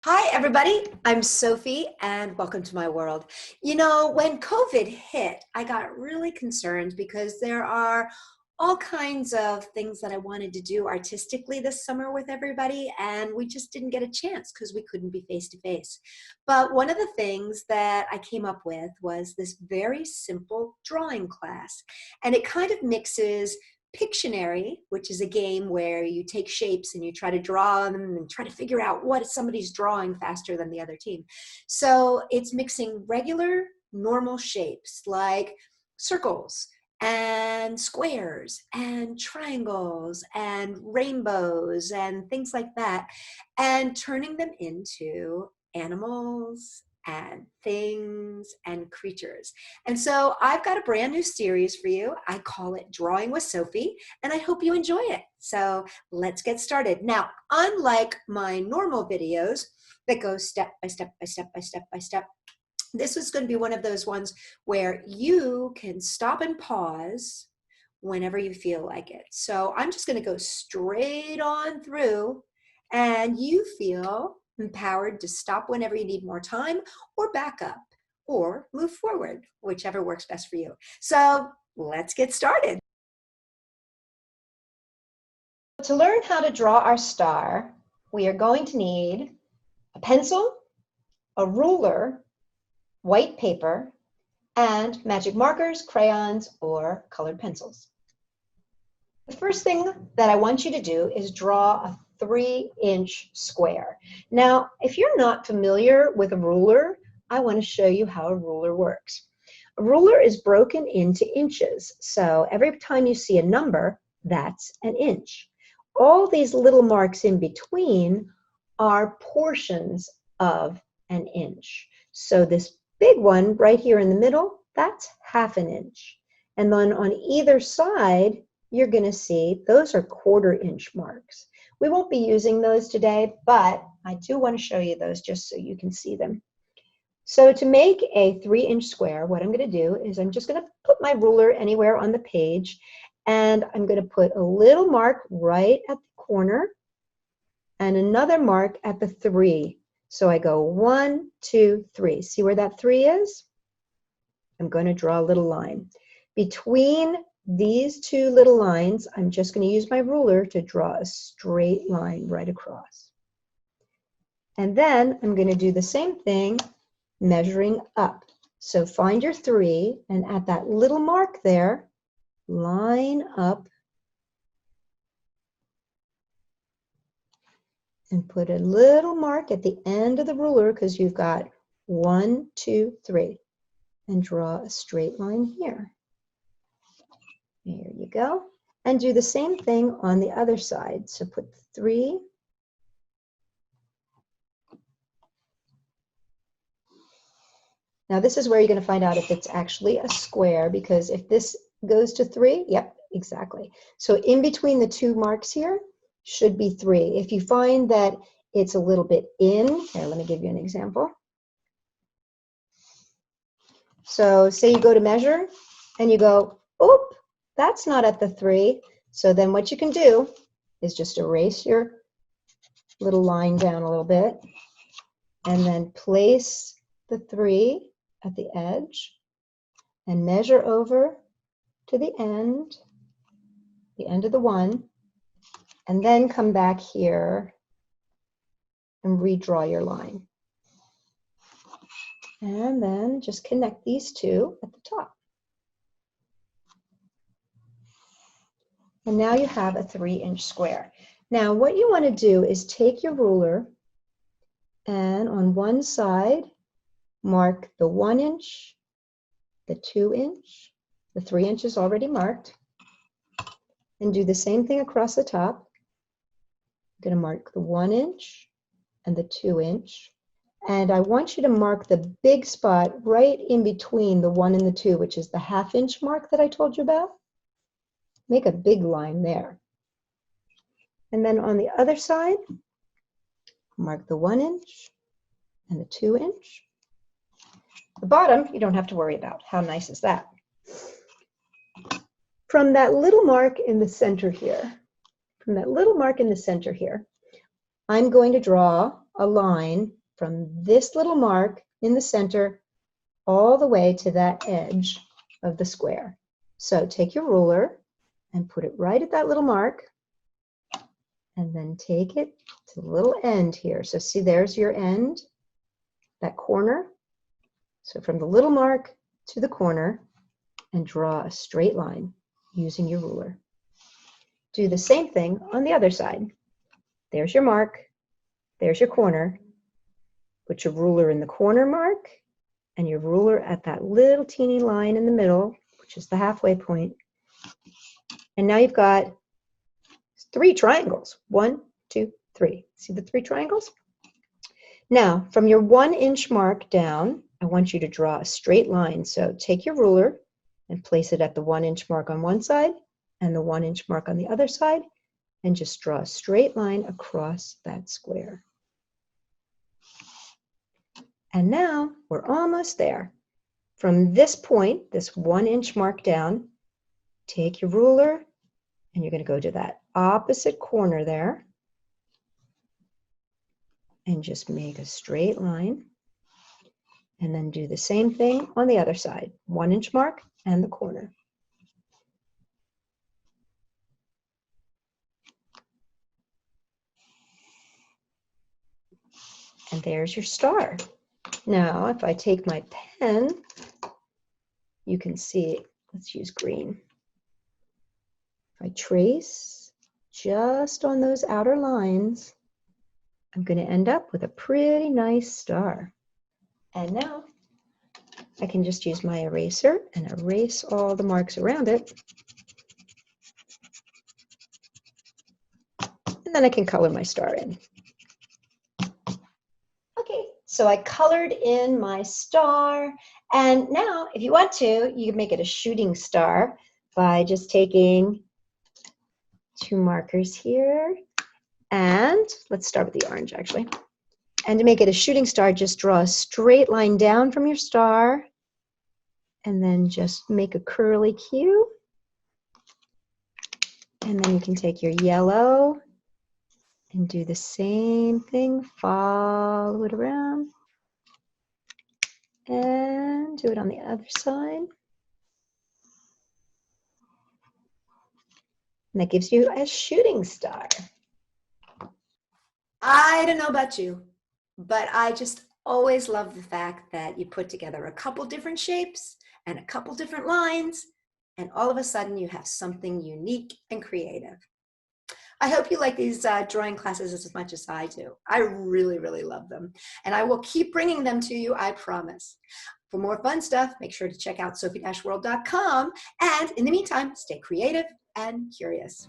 Hi, everybody. I'm Sophie, and welcome to my world. You know, when COVID hit, I got really concerned because there are all kinds of things that I wanted to do artistically this summer with everybody, and we just didn't get a chance because we couldn't be face to face. But one of the things that I came up with was this very simple drawing class, and it kind of mixes Pictionary, which is a game where you take shapes and you try to draw them and try to figure out what somebody's drawing faster than the other team. So it's mixing regular, normal shapes like circles and squares and triangles and rainbows and things like that, and turning them into animals and things and creatures. And so I've got a brand new series for you. I call it Drawing with Sophie, and I hope you enjoy it. So let's get started. Now, unlike my normal videos that go step by step by step by step by step, this is going to be one of those ones where you can stop and pause whenever you feel like it. So I'm just going to go straight on through, and you feel empowered to stop whenever you need more time, or back up, or move forward, whichever works best for you. So let's get started. To learn how to draw our star, we are going to need a pencil, a ruler, white paper, and magic markers, crayons, or colored pencils. The first thing that I want you to do is draw a 3-inch square. Now, if you're not familiar with a ruler, I want to show you how a ruler works. A ruler is broken into inches, so every time you see a number, that's an inch. All these little marks in between are portions of an inch. So this big one right here in the middle, that's ½ an inch. And then on either side, you're going to see those are 1/4 inch marks. We won't be using those today, but I do want to show you those just so you can see them. So to make a 3-inch square, what I'm going to do is I'm just going to put my ruler anywhere on the page, and I'm going to put a little mark right at the corner and another mark at the 3. So I go 1, 2, 3. See where that 3 is? I'm going to draw a little line. Between these two little lines, I'm just going to use my ruler to draw a straight line right across. And then I'm going to do the same thing, measuring up. So find your 3, and at that little mark there, line up and put a little mark at the end of the ruler, because you've got 1, 2, 3, and draw a straight line here. There you go. And do the same thing on the other side. So put 3. Now this is where you're going to find out if it's actually a square, because if this goes to 3, yep, exactly. So in between the 2 marks here should be 3. If you find that it's a little bit in, here, let me give you an example. So say you go to measure and you go, oop, that's not at the 3. So then what you can do is just erase your little line down a little bit and then place the 3 at the edge and measure over to the end of the 1, and then come back here and redraw your line. And then just connect these 2 at the top. And now you have a 3-inch square. Now what you want to do is take your ruler and on one side mark the 1 inch, the 2 inch, the 3 inches already marked, and do the same thing across the top. I'm going to mark the 1 inch and the 2 inch. And I want you to mark the big spot right in between the 1 and the 2, which is the ½ inch mark that I told you about. Make a big line there. And then on the other side, mark the 1 inch and the 2 inch. The bottom, you don't have to worry about. How nice is that? From that little mark in the center here, I'm going to draw a line from this little mark in the center all the way to that edge of the square. So take your ruler and put it right at that little mark, and then take it to the little end here. So see, there's your end, that corner. So from the little mark to the corner, and draw a straight line using your ruler. Do the same thing on the other side. There's your mark, there's your corner. Put your ruler in the corner mark and your ruler at that little teeny line in the middle, which is the halfway point. And now you've got 3 triangles. 1, 2, 3. See the 3 triangles? Now, from your 1-inch mark down, I want you to draw a straight line. So take your ruler and place it at the 1-inch mark on one side and the 1-inch mark on the other side, and just draw a straight line across that square. And now we're almost there. From this point, this 1-inch mark down, take your ruler and you're going to go to that opposite corner there and just make a straight line. And then do the same thing on the other side, 1-inch mark and the corner. And there's your star. Now, if I take my pen, you can see, let's use green. If I trace just on those outer lines, I'm going to end up with a pretty nice star. And now I can just use my eraser and erase all the marks around it. And then I can color my star in. Okay, so I colored in my star. And now, if you want to, you can make it a shooting star by just taking 2 markers here. And let's start with the orange, actually. And to make it a shooting star, just draw a straight line down from your star. And then just make a curly Q. And then you can take your yellow and do the same thing. Follow it around. And do it on the other side. And that gives you a shooting star. I don't know about you, but I just always love the fact that you put together a couple different shapes and a couple different lines, and all of a sudden you have something unique and creative. I hope you like these drawing classes as much as I do. I really, really love them. And I will keep bringing them to you, I promise. For more fun stuff, make sure to check out Sophie-World.com. And in the meantime, stay creative and curious.